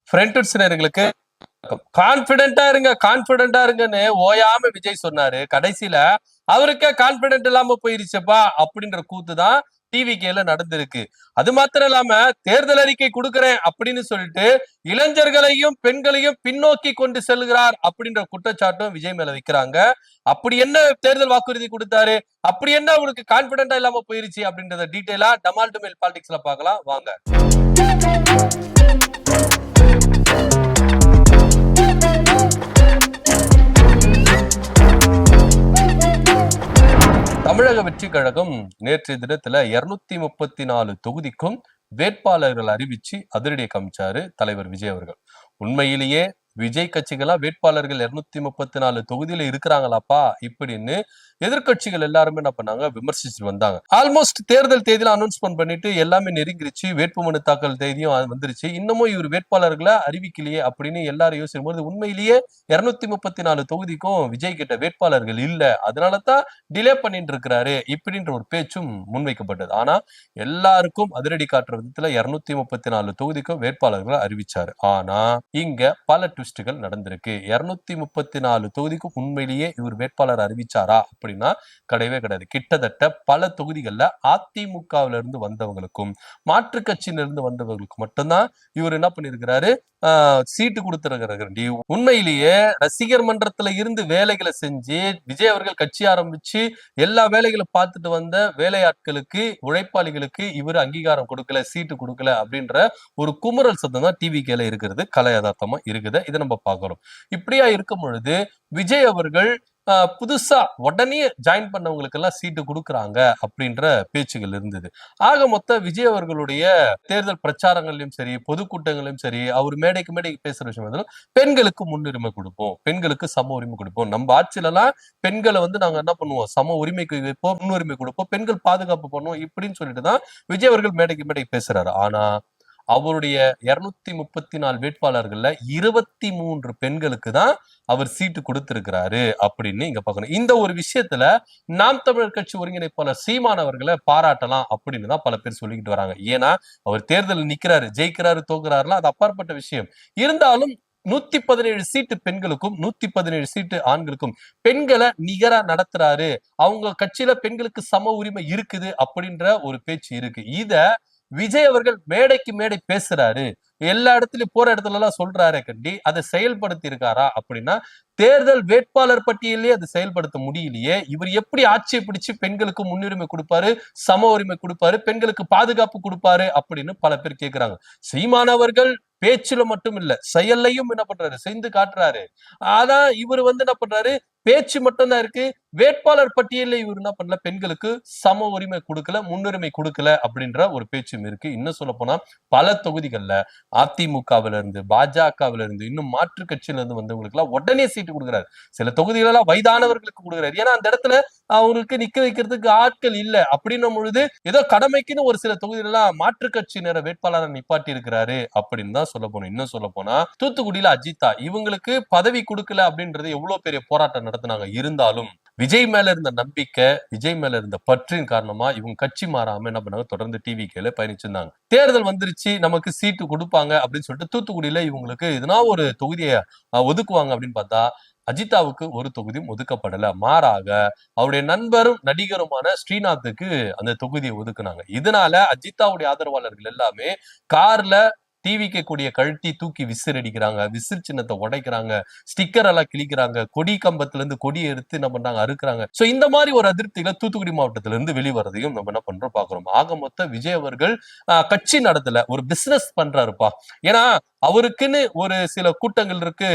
ஃப்ரெண்ட்ஸினர்களுக்கு கான்பிடென்டா இருங்கன்னு ஓயாம விஜய் சொன்னாரு. கடைசியில அவருக்கே கான்பிடென்ட் இல்லாம போயிருச்சப்பா அப்படின்ற கூத்துதான் டிவிகேல நடந்திருக்கு. அது மாத்திரம் இல்லாம தேர்தல் அறிக்கை கொடுக்கிறேன் அப்படின்னு சொல்லிட்டு இளைஞர்களையும் பெண்களையும் பின்னோக்கி கொண்டு செல்கிறார் அப்படின்ற குற்றச்சாட்டும் விஜய் மேல வைக்கிறாங்க. அப்படி என்ன தேர்தல் வாக்குறுதி கொடுத்தாரு, அப்படி என்ன அவருக்கு கான்பிடென்டா இல்லாம போயிருச்சு அப்படின்றத டீடைலா டமால் டுமேல் பாலிடிக்ஸ்ல பார்க்கலாம் வாங்க. தமிழக வெற்றி கழகம் நேற்றைய தினத்துல 234 தொகுதிக்கும் வேட்பாளர்கள் அறிவிச்சு அதிரடியை காமிச்சாரு தலைவர் விஜய் அவர்கள். உண்மையிலேயே விஜய் கட்சிகளா வேட்பாளர்கள் 234 தொகுதியில இருக்கிறாங்களாப்பா இப்படின்னு எதிர்கட்சிகள் எல்லாருமே என்ன பண்ணாங்க, விமர்சிச்சு வந்தாங்க. ஆல்மோஸ்ட் தேர்தல் தேதியில அனௌன்ஸ்மெண்ட் பண்ணிட்டு எல்லாமே நெருங்கிருச்சு, வேட்புமனு தாக்கல் தேதியும் வந்துருச்சு, இன்னமும் இவர் வேட்பாளர்களை அறிவிக்கலையே அப்படின்னு எல்லாரும் யோசிக்கும் போது உண்மையிலேயே 234 தொகுதிக்கும் விஜய் கிட்ட வேட்பாளர்கள் இல்ல, அதனாலதான் டிலே பண்ணிட்டு இருக்கிறாரு இப்படின்ற ஒரு பேச்சும் முன்வைக்கப்பட்டது. ஆனா எல்லாருக்கும் அதிரடி காட்டுற விதத்துல 234 தொகுதிக்கும் வேட்பாளர்களை அறிவிச்சாரு. ஆனா இங்க பல ட்விஸ்டுகள் நடந்திருக்கு. 234 தொகுதிக்கும் உண்மையிலேயே இவர் வேட்பாளர் அறிவிச்சாரா அப்படின்னா கிடையவே கிடையாது. கிட்டத்தட்ட பல தொகுதிகள்ல அதிமுகவில இருந்து வந்தவங்களுக்கும் மாற்று கட்சியில இருந்து வந்தவர்களுக்கு மட்டும்தான் இவர் என்ன பண்ணிருக்கிறாரு, சீட்டு கொடுத்திருக்கிறாரு. உண்மையிலேயே ரசிகர் மன்றத்துல இருந்து வேலைகளை செஞ்சு விஜய் அவர்கள் கட்சி ஆரம்பிச்சு எல்லா வேலைகளும் பார்த்துட்டு வந்த வேலையாட்களுக்கு, உழைப்பாளிகளுக்கு இவர் அங்கீகாரம் கொடுக்கல, சீட்டு கொடுக்கல அப்படின்ற ஒரு குமுறல் சத்தம் தான் டிவிகேல இருக்கிறது, கலை யதார்த்தமா இருக்குது. இதை நம்ம பார்க்கிறோம். இப்படியா இருக்கும் பொழுது விஜய் அவர்கள் புதுசா உடனே ஜாயின் பண்ணவங்களுக்கு எல்லாம் சீட்டு கொடுக்குறாங்க அப்படின்ற பேச்சுகள் இருந்தது. ஆக மொத்த விஜய் அவர்களுடைய தேர்தல் பிரச்சாரங்களையும் சரி, பொதுக்கூட்டங்களையும் சரி, அவர் மேடைக்கு பேசுற விஷயம் பெண்களுக்கு முன்னுரிமை கொடுப்போம், பெண்களுக்கு சம உரிமை கொடுப்போம், நம்ம ஆட்சியில எல்லாம் பெண்களை நாங்க என்ன பண்ணுவோம், சம உரிமைக்கு வைப்போம், முன்னுரிமை கொடுப்போம், பெண்கள் பாதுகாப்பு பண்ணுவோம் இப்படின்னு சொல்லிட்டுதான் விஜய் அவர்கள் மேடைக்கு பேசுறாரு. ஆனா அவருடைய 234 வேட்பாளர்கள்ல 23 பெண்களுக்கு தான் அவர் சீட்டு கொடுத்திருக்கிறாரு அப்படின்னு இங்க பார்க்கணும். இந்த ஒரு விஷயத்துல நாம் தமிழர் கட்சி ஒருங்கிணைப்பாளர் சீமான் அவர்களை பாராட்டலாம் அப்படின்னு தான் பல பேர் சொல்லிக்கிட்டு வராங்க. ஏன்னா அவர் தேர்தலில் நிக்கிறாரு, ஜெயிக்கிறாரு, தோக்குறாருலாம் அது அப்பாற்பட்ட விஷயம். இருந்தாலும் 117 சீட்டு பெண்களுக்கும் 117 சீட்டு ஆண்களுக்கும் பெண்களை நிகரா நடத்துறாரு, அவங்க கட்சியில பெண்களுக்கு சம உரிமை இருக்குது அப்படின்ற ஒரு பேச்சு இருக்கு. இத விஜய் அவர்கள் மேடைக்கு மேடை பேசுறாரு, எல்லா இடத்துலயும் போற இடத்துல எல்லாம் சொல்றாரு கண்டி, அதை செயல்படுத்தி இருக்காரா அப்படின்னா தேர்தல் வேட்பாளர் பட்டியலே அது செயல்படுத்த முடியலையே. இவர் எப்படி ஆட்சியை பிடிச்சு பெண்களுக்கு முன்னுரிமை கொடுப்பாரு, சம உரிமை கொடுப்பாரு, பெண்களுக்கு பாதுகாப்பு கொடுப்பாரு அப்படின்னு பல பேர் கேட்கிறாங்க. சீமான் அவர்கள் பேச்சுல மட்டும் இல்ல செயல்லையும் என்ன பண்றாரு, செய்து காட்டுறாரு. ஆனா இவர் என்ன பண்றாரு, பேச்சு மட்டும்தான் இருக்கு, வேட்பாளர் பட்டியல இவர் என்ன பண்ணல, பெண்களுக்கு சம உரிமை கொடுக்கல, முன்னுரிமை கொடுக்கல அப்படின்ற ஒரு பேச்சும் இருக்கு. இன்னும் சொல்ல போனா பல தொகுதிகள்ல அதிமுகவில இருந்து, பாஜகவில இருந்து, இன்னும் மாற்று கட்சியில இருந்து வந்தவங்களுக்கு எல்லாம் உடனே சீட்டு கொடுக்குறாரு. சில தொகுதிகள் எல்லாம் வயதானவர்களுக்கு கொடுக்குறாரு. ஏன்னா அந்த இடத்துல அவங்களுக்கு நிக்க வைக்கிறதுக்கு ஆட்கள் இல்ல அப்படின்னும் பொழுது ஏதோ கடமைக்குன்னு ஒரு சில தொகுதிகள் எல்லாம் மாற்று கட்சியினரை வேட்பாளரை நிப்பாட்டி இருக்கிறாரு அப்படின்னு தான் சொல்ல போனோம். இன்னும் சொல்ல போனா தூத்துக்குடியில அஜித்தா இவங்களுக்கு பதவி கொடுக்கல அப்படின்றது எவ்வளவு பெரிய போராட்டம் நடத்தினாங்க. இருந்தாலும் விஜய் மேல இருந்த நம்பிக்கை, விஜய் மேல இருந்த பற்றின் காரணமா இவங்க கட்சி மாறாம என்ன பண்ணாங்க, தொடர்ந்து டிவிகேல பயணிச்சிருந்தாங்க. தேர்தல் வந்துருச்சு, நமக்கு சீட்டு கொடுப்பாங்க அப்படின்னு சொல்லிட்டு தூத்துக்குடியில இவங்களுக்கு எதனா ஒரு தொகுதியை ஒதுக்குவாங்க அப்படின்னு பார்த்தா அஜிதாவுக்கு ஒரு தொகுதியும் ஒதுக்கப்படல. மாறாக அவருடைய நண்பரும் நடிகருமான ஸ்ரீநாத்துக்கு அந்த தொகுதியை ஒதுக்குனாங்க. இதனால அஜிதாவுடைய ஆதரவாளர்கள் எல்லாமே கார்ல டிவிக்கு கூடிய கழட்டி தூக்கி விசிறு அடிக்கிறாங்க, விசிறு சின்னத்தை உடைக்கிறாங்க, ஸ்டிக்கர் எல்லாம் கிழிக்கிறாங்க, கொடி கம்பத்துல இருந்து கொடியை எடுத்து என்ன பண்றாங்க, அறுக்குறாங்க. சோ இந்த மாதிரி ஒரு அதிருப்திகளை தூத்துக்குடி மாவட்டத்துல இருந்து வெளிவரதையும் நம்ம என்ன பண்றோம் பாக்குறோம். ஆக மொத்த விஜய் அவர்கள் கட்சி நடத்தல, ஒரு பிசினஸ் பண்றாருப்பா. ஏன்னா அவருக்குன்னு ஒரு சில கூட்டங்கள் இருக்கு,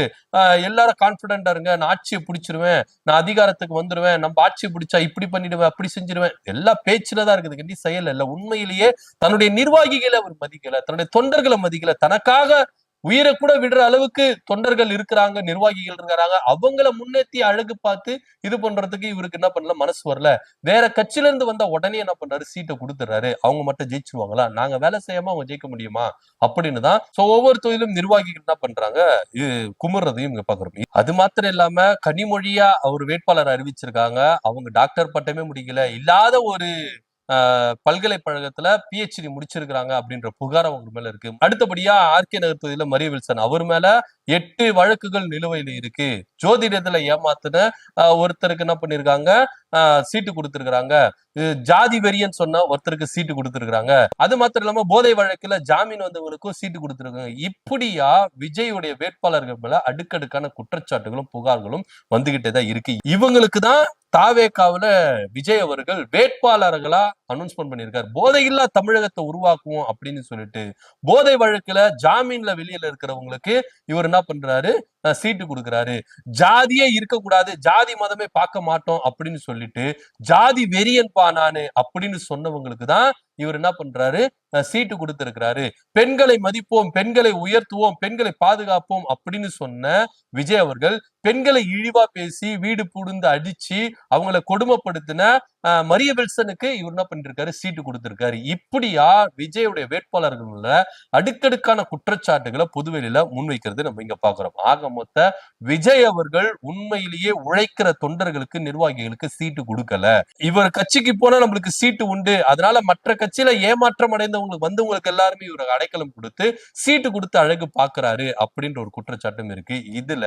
எல்லாரும் கான்பிடண்டா இருங்க, நான் ஆட்சியை பிடிச்சிருவேன், நான் அதிகாரத்துக்கு வந்துருவேன், நம்ம ஆட்சியை பிடிச்சா இப்படி பண்ணிடுவேன், அப்படி செஞ்சிருவேன், எல்லா பேச்சுலதான் இருக்குது கண்டி, செயல் இல்ல. உண்மையிலேயே தன்னுடைய நிர்வாகிகளை அவர் மதிக்கல, தன்னுடைய தொண்டர்களை மதிக்கல, தனக்காக உயிரை கூட விடுற அளவுக்கு தொண்டர்கள் இருக்கிறாங்க, நிர்வாகிகள் இருக்கிறாங்க, அவங்கள முன்னேற்றி அழகு பார்த்து இது பண்றதுக்கு இவருக்கு என்ன பண்ணல, மனசு வரல. வேற கட்சியில இருந்து வந்தா உடனே என்ன பண்றாரு, சீட்டை கொடுத்துறாரு. அவங்க மட்டும் ஜெயிச்சிருவாங்களா, நாங்க வேலை செய்யாம அவங்க ஜெயிக்க முடியுமா அப்படின்னு தான் ஒவ்வொரு தொழிலும் நிர்வாகிகள் என்ன பண்றாங்க, குமுறதையும் இங்க பாக்குறோம். அது மாத்திரம் இல்லாம கனிமொழியா அவர் வேட்பாளர் அறிவிச்சிருக்காங்க, அவங்க டாக்டர் பட்டமே முடிக்கல, இல்லாத ஒரு பல்கலைக்கழகத்துல PhD முடிச்சிருக்காங்க அப்படின்ற புகார் அவங்க மேல இருக்கு. அடுத்தபடியா ஆர்கே நகர் தொகுதியில மரிய வில்சன் அவர் மேல 8 வழக்குகள் நிலுவையில இருக்கு. ஜோதிடத்துல ஏமாத்துன ஒருத்தருக்கு என்ன பண்ணிருக்காங்க, சீட்டு கொடுத்திருக்காங்க. ஜாதி வெறியன்னு சொன்னா ஒருத்தருக்கு சீட்டு கொடுத்திருக்காங்க. அது மாத்திரம் இல்லாம போதை வழக்குல ஜாமீன் வந்தவங்களுக்கும் சீட்டு கொடுத்திருக்காங்க. இப்படியா விஜயுடைய வேட்பாளர்கள் மேல அடுக்கடுக்கான குற்றச்சாட்டுகளும் புகார்களும் வந்துகிட்டே தான் இருக்கு. இவங்களுக்கு தான் தாவேகாவுல விஜய் அவர்கள் வேட்பாளர்களா அனௌன்ஸ்மெண்ட் பண்ணியிருக்காரு. போதையில்லா தமிழகத்தை உருவாக்குவோம் அப்படின்னு சொல்லிட்டு போதை வழக்குல ஜாமீன்ல வெளியில இருக்கிறவங்களுக்கு இவர் என்ன பண்றாரு, சீட்டு கொடுக்கிறாரு. ஜாதியே இருக்கக்கூடாது, ஜாதி மதமே பார்க்க மாட்டோம் அப்படின்னு சொல்லிட்டு ஜாதி வெறியன்பா நானு அப்படின்னு சொன்னவங்களுக்கு தான் இவர் என்ன பண்றாரு, சீட்டு கொடுத்திருக்கிறாரு. பெண்களை மதிப்போம், பெண்களை உயர்த்துவோம், பெண்களை பாதுகாப்போம் அப்படின்னு சொன்ன விஜய் அவர்கள் பெண்களை இழிவா பேசி வீடு புடுந்து அடிச்சு அவங்கள கொடுமைப்படுத்தின மரிய வில்சனுக்கு இவர் என்ன பண்ணிருக்காரு, சீட்டு கொடுத்திருக்காரு. இப்படியா விஜயுடைய வேட்பாளர்கள் அடுக்கடுக்கான குற்றச்சாட்டுகளை பொதுவெளியில முன்வைக்கிறது நம்ம இங்க பாக்குறோம். ஆக மொத்த விஜய் அவர்கள் உண்மையிலேயே உழைக்கிற தொண்டர்களுக்கு நிர்வாகிகளுக்கு சீட்டு கொடுக்கல. இவர் கட்சிக்கு போனா நம்மளுக்கு சீட்டு உண்டு, அதனால மற்ற கட்சியில ஏமாற்றம் அடைந்தவங்களுக்கு வந்தவங்களுக்கு எல்லாருமே இவர் அடைக்கலம் கொடுத்து சீட்டு கொடுத்து அழகு பாக்குறாரு அப்படின்ற ஒரு குற்றச்சாட்டும் இருக்கு. இதுல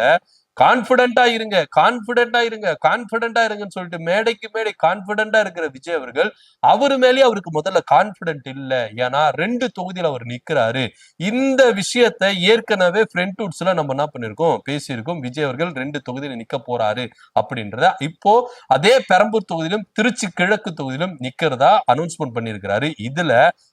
கான்பிடண்டா இருங்க, கான்பிடண்டா இருங்க, கான்பிடண்டா இருங்கன்னு சொல்லிட்டு மேடைக்கு மேடை கான்பிடண்டா இருக்கிற விஜய் அவர்கள் அவரு மேலேயே அவருக்கு முதல்ல கான்பிடன்ட் இல்ல. ஏன்னா 2 தொகுதியில அவர் நிக்கிறாரு. இந்த விஷயத்தை ஏற்கனவே ஃப்ரெண்ட்வுட்ஸ்ல நம்ம என்ன பண்ணிருக்கோம், பேசியிருக்கோம். விஜய் அவர்கள் 2 தொகுதியில நிக்க போறாரு அப்படின்றத இப்போ அதே பெரம்பூர் தொகுதியிலும் திருச்சி கிழக்கு தொகுதியிலும் நிக்கிறதா அனௌன்ஸ்மெண்ட் பண்ணியிருக்கிறாரு. இதுல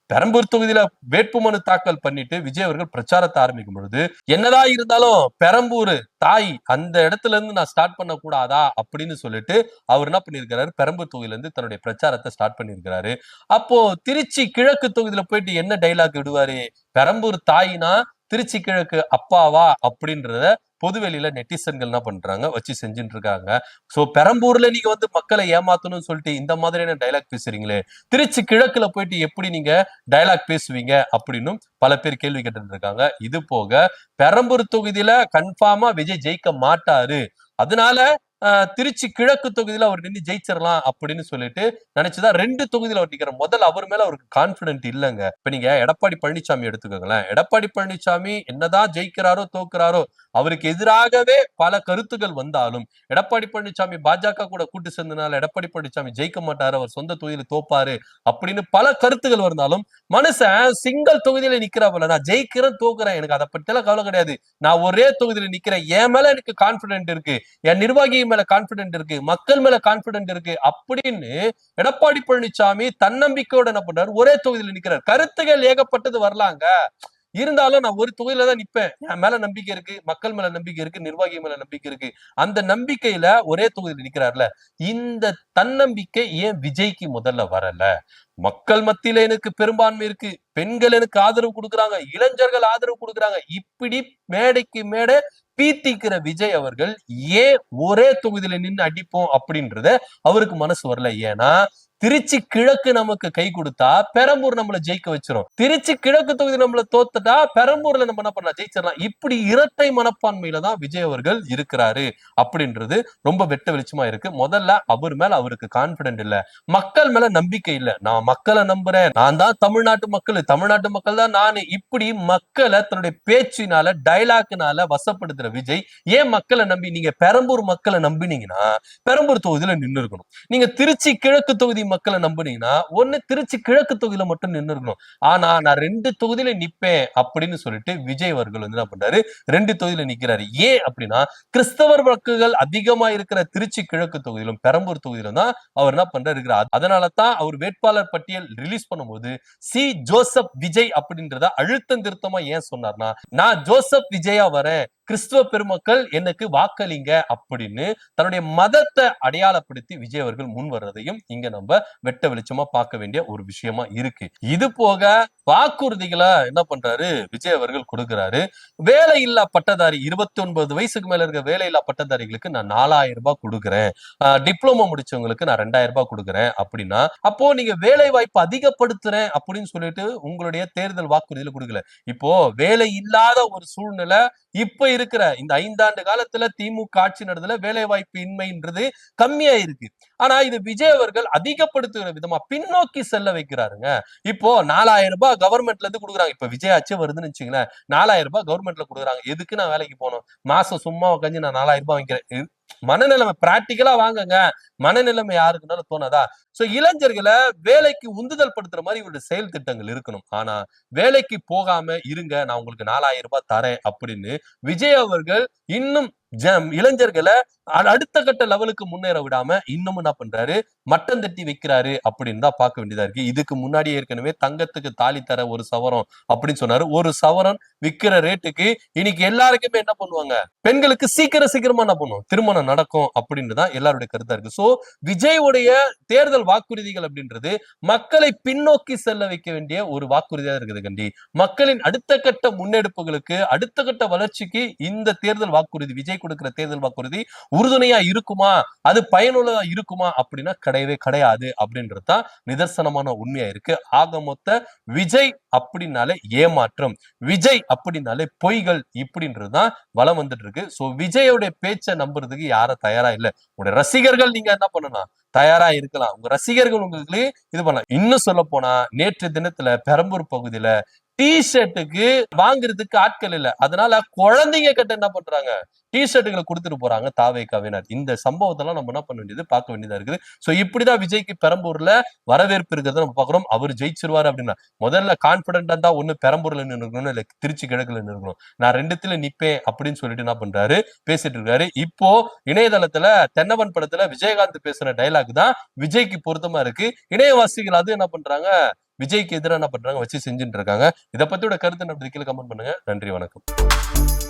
பெரம்பூர் தொகுதியில வேட்புமனு தாக்கல் பண்ணிட்டு விஜய் அவர்கள் பிரச்சாரத்தை ஆரம்பிக்கும் பொழுது என்னதான் இருந்தாலும் பெரம்பூர் தாய் அந்த இடத்துல இருந்து நான் ஸ்டார்ட் பண்ண கூடாதா அப்படின்னு சொல்லிட்டு அவர் என்ன பண்ணிருக்கிறாரு, பெரம்பூர் தொகுதியில இருந்து தன்னுடைய பிரச்சாரத்தை ஸ்டார்ட் பண்ணிருக்கிறாரு. அப்போ திருச்சி கிழக்கு தொகுதியில போயிட்டு என்ன டைலாக் விடுவாரு, பெரம்பூர் தாய்னா திருச்சி கிழக்கு அப்பாவா அப்படின்றத பொதுவெளியில நெட்டிசன்கள் என்ன பண்றாங்க, வச்சு செஞ்சுட்டு இருக்காங்க. சோ பெரம்பூர்ல நீங்க வந்து மக்களை ஏமாத்தணும்னு சொல்லிட்டு இந்த மாதிரியான டைலாக் பேசுறீங்களே, திருச்சி கிழக்குல போயிட்டு எப்படி நீங்க டைலாக் பேசுவீங்க அப்படின்னு பல பேர் கேள்வி கேட்டு இருக்காங்க. இது போக பெரம்பூர் தொகுதியில கன்ஃபார்மா விஜய் ஜெயிக்க மாட்டாரு, அதனால திருச்சி கிழக்கு தொகுதியில அவர் நின்று ஜெயிச்சிடலாம் அப்படின்னு சொல்லிட்டு நினைச்சுதான் 2 தொகுதியில அவர் நிக்கிற. முதல்ல அவர் மேல அவருக்கு கான்பிடன்ட் இல்லைங்க. இப்ப நீங்க எடப்பாடி பழனிசாமி எடுத்துக்கோங்களேன். எடப்பாடி பழனிசாமி என்னதான் ஜெயிக்கிறாரோ தோக்குறாரோ அவருக்கு எதிராகவே பல கருத்துக்கள் வந்தாலும் எடப்பாடி பழனிசாமி பாஜக கூட கூட்டு சேர்ந்தனால எடப்பாடி பழனிசாமி ஜெயிக்க மாட்டாரு, அவர் சொந்த தொகுதியில தோப்பாரு அப்படின்னு பல கருத்துக்கள் வந்தாலும் மனுஷன் சிங்கிள் தொகுதியில நிக்கிறப்பல நான் ஜெயிக்கிறேன் தோக்குறேன் எனக்கு அதை பத்தி எல்லாம் கவலை கிடையாது, நான் ஒரே தொகுதியில நிக்கிறேன், என் மேல எனக்கு கான்பிடன்ட் இருக்கு, என் நிர்வாகி மேல கான்பிடன்ட் இருக்கு, மக்கள் மேல கான்பிடன்ட் இருக்கு அப்படின்னு எடப்பாடி பழனிசாமி தன்னம்பிக்கையோட என்ன பண்றாரு, ஒரே தொகுதியில நிக்கிறார். கருத்துகள் ஏகப்பட்டது வரலாங்க, இருந்தாலும் நான் ஒரு தொகுதியில தான் நிப்பேன், என் மேல நம்பிக்கை இருக்கு, மக்கள் மேல நம்பிக்கை இருக்கு, நிர்வாகி மேல நம்பிக்கை இருக்கு, அந்த நம்பிக்கையில ஒரே தொகுதியில நிக்கிறார்ல. இந்த தன்னம்பிக்கை ஏன் விஜய்க்கு முதல்ல வரல? மக்கள் மத்தியில எனக்கு பெரும்பான்மை இருக்கு, பெண்கள் எனக்கு ஆதரவு கொடுக்குறாங்க, இளைஞர்கள் ஆதரவு கொடுக்குறாங்க, இப்படி மேடைக்கு மேடை பீத்திக்கிற விஜய் அவர்கள் ஏன் ஒரே தொகுதியில நின்று அடிப்போம் அப்படின்றத அவருக்கு மனசு வரல. ஏன்னா திருச்சி கிழக்கு நமக்கு கை கொடுத்தா பெரம்பூர் நம்மள ஜெயிக்க வச்சிரும், திருச்சி கிழக்கு தொகுதி நம்மள தோத்துட்டா பெரம்பூர்ல நம்ம என்ன பண்ணலாம், ஜெயிச்சிடலாம். இப்படி இரட்டை மனப்பான்மையில தான் விஜய் அவர்கள் இருக்கிறாரு அப்படின்றது ரொம்ப வெட்ட வெளிச்சமா இருக்கு. முதல்ல அவர் மேல அவருக்கு கான்பிடன்ட் இல்ல, மக்கள் மேல நம்பிக்கை இல்ல. நான் மக்களை நம்புறேன், நான் தான் தமிழ்நாட்டு மக்கள் தான் நானு, இப்படி மக்களை தன்னுடைய பேச்சினால டைலாக்னால வசப்படுத்துற விஜய் ஏன் மக்களை நம்பி, நீங்க பெரம்பூர் மக்களை நம்பினீங்கன்னா பெரம்பூர் தொகுதியில நின்று இருக்கணும், நீங்க திருச்சி கிழக்கு தொகுதி மக்களை நம்புனீங்கன்னா ஒண்ணு திருச்சி கிழக்கு தொகுதியில மட்டும் நின்று இருக்கணும். ஆனா நான் 2 தொகுதியில நிப்பேன் அப்படின்னு சொல்லிட்டு விஜய் அவர்கள் வந்து என்ன பண்றாரு, 2 தொகுதியில நிக்கிறாரு. ஏன் அப்படின்னா கிறிஸ்தவர் வாக்குகள் அதிகமா இருக்கிற திருச்சி கிழக்கு தொகுதியிலும் பெரம்பூர் தொகுதியிலும் தான் அவர் என்ன பண்றாரு இருக்கிறார். அதனாலதான் அவர் வேட்பாளர் பட்டியல் ரிலீஸ் பண்ணும்போது சி ஜோசப் விஜய் அப்படின்றத அழுத்தம் திருத்தமா ஏன் சொன்னார்னா, நான் ஜோசப் விஜயா வரேன், கிறிஸ்துவ பெருமக்கள் எனக்கு வாக்களிங்க அப்படின்னு தன்னுடைய மதத்தை அடையாளப்படுத்தி விஜய் அவர்கள் முன் வர்றதையும் இங்க நம்ம வெட்ட வெளிச்சமா பார்க்க வேண்டிய ஒரு விஷயமா இருக்கு. இது போக வாக்குறுதிகளை என்ன பண்றாரு விஜய் அவர்கள் கொடுக்கிறாரு. வேலை இல்லா பட்டதாரி 29 வயசுக்கு மேல இருக்க வேலை இல்லா பட்டதாரிகளுக்கு நான் 4000 ரூபாய் கொடுக்குறேன், டிப்ளமோ முடிச்சவங்களுக்கு நான் 2000 ரூபாய் கொடுக்குறேன் அப்படின்னா, அப்போ நீங்க வேலை வாய்ப்பு அதிகப்படுத்துறேன் அப்படின்னு சொல்லிட்டு உங்களுடைய தேர்தல் வாக்குறுதியில கொடுக்கல. இப்போ வேலை இல்லாத ஒரு சூழ்நிலை இப்ப இருக்கிற இந்த 5 ஆண்டு காலத்துல திமுக ஆட்சி நடந்ததுல வேலை வாய்ப்பு இன்மைன்றது கம்மியா இருக்கு. ஆனா இது விஜய் அவர்கள் அதிகப்படுத்துகிற விதமா பின்னோக்கி செல்ல வைக்கிறாருங்க. இப்போ 4000 ரூபாய் கவர்மெண்ட்ல இருந்து கொடுக்குறாங்க. இப்ப விஜய் ஆட்சி வருதுன்னு வச்சுங்களேன், 4000 ரூபாய் கவர்மெண்ட்ல கொடுக்குறாங்க. எதுக்கு நான் வேலைக்கு போகணும்? மாசம் சும்மா உட்காந்து நான் 4000 ரூபாய் வாங்கிக்கிறேன். மனநிலைமை பிராக்டிக்கலா வாங்குங்க. மனநிலைமை யாருக்குன்னாலும் தோணாதா? சோ இளைஞர்களை வேலைக்கு உந்துதல் படுத்துற மாதிரி இவருடைய செயல் திட்டங்கள் இருக்கணும். ஆனா வேலைக்கு போகாம இருங்க, நான் உங்களுக்கு 4000 ரூபாய் தரேன் அப்படின்னு விஜய் அவர்கள் இன்னும் இளைஞர்களை அடுத்த கட்ட லெவலுக்கு முன்னேற விடாம இன்னமும் என்ன பண்றாரு, மட்டம் தட்டி வைக்கிறாரு அப்படின்னு தான் பார்க்க வேண்டியதா இருக்கு. இதுக்கு முன்னாடி ஏற்கனவே தங்கத்துக்கு தாலி தர ஒரு சவரம் அப்படின்னு சொன்னாரு. ஒரு சவரன் விக்கிற ரேட்டுக்கு இன்னைக்கு எல்லாருக்குமே என்ன பண்ணுவாங்க, பெண்களுக்கு சீக்கிரமா என்ன பண்ணுவோம், திருமணம் நடக்கும் அப்படின்னு தான் எல்லாருடைய கருத்தா இருக்கு. சோ விஜயோடைய தேர்தல் வாக்குறுதிகள் அப்படின்றது மக்களை பின்னோக்கி செல்ல வைக்க வேண்டிய ஒரு வாக்குறுதியா இருக்குது கண்டி. மக்களின் அடுத்த கட்ட முன்னெடுப்புகளுக்கு அடுத்த கட்ட வளர்ச்சிக்கு இந்த தேர்தல் வாக்குறுதி, விஜய் கொடுக்கிற தேர்தல் வாக்குறுதி உறுதுணையா இருக்குமா, அது பயனுள்ளதா இருக்குமா அப்படின்னா கிடையவே கிடையாது அப்படின்றதுதான் நிதர்சனமான உண்மையா இருக்கு. ஆக மொத்த விஜய் அப்படின்னாலே ஏமாற்றம், விஜய் அப்படின்னாலே பொய்கள் இப்படின்றதுதான் வலம் வந்துட்டு இருக்கு. சோ விஜயோட பேச்சை நம்புறதுக்கு யாரும் தயாரா இல்ல. உங்களுடைய ரசிகர்கள் நீங்க என்ன பண்ணலாம், தயாரா இருக்கலாம். உங்க ரசிகர்கள் உங்களுக்கு இது பண்ணலாம். இன்னும் சொல்ல போனா நேற்று தினத்துல பெரம்பூர் பகுதியில டி ஷர்ட்டுக்கு வாங்குறதுக்கு ஆட்கள் இல்ல. அதனால குழந்தைங்க கிட்ட என்ன பண்றாங்க, டி ஷர்ட்டுகளை கொடுத்துட்டு போறாங்க தாவேகாவினர். இந்த சம்பவத்தெல்லாம் நம்ம என்ன பண்ண வேண்டியது, பார்க்க வேண்டியதா இருக்குது. சோ இப்படிதான் விஜய்க்கு பெரம்பூர்ல வரவேற்பு இருக்கிறத நம்ம பாக்குறோம். அவர் ஜெயிச்சிருவாரு அப்படின்னா முதல்ல கான்பிடண்டா தான் ஒண்ணு பெரம்பூர்ல நின்னுக்கணும், இல்ல திருச்சி கிழக்குல நின்னுக்கணும். நான் ரெண்டுத்துல நிப்பேன் அப்படின்னு சொல்லிட்டு என்ன பண்றாரு, பேசிட்டு இருக்காரு. இப்போ இணையதளத்துல தென்னவன் படத்துல விஜயகாந்த் பேசுற டைலாக் தான் விஜய்க்கு பொருத்தமா இருக்கு. இணையவாசிகள் அது என்ன பண்றாங்க, விஜய்க்கு எதிராக என்ன பண்றாங்க வச்சு செஞ்சுட்டு இருக்காங்க. இதை பத்தியோட கருத்து நம்ம கீழே கமெண்ட் பண்ணுங்க. நன்றி, வணக்கம்.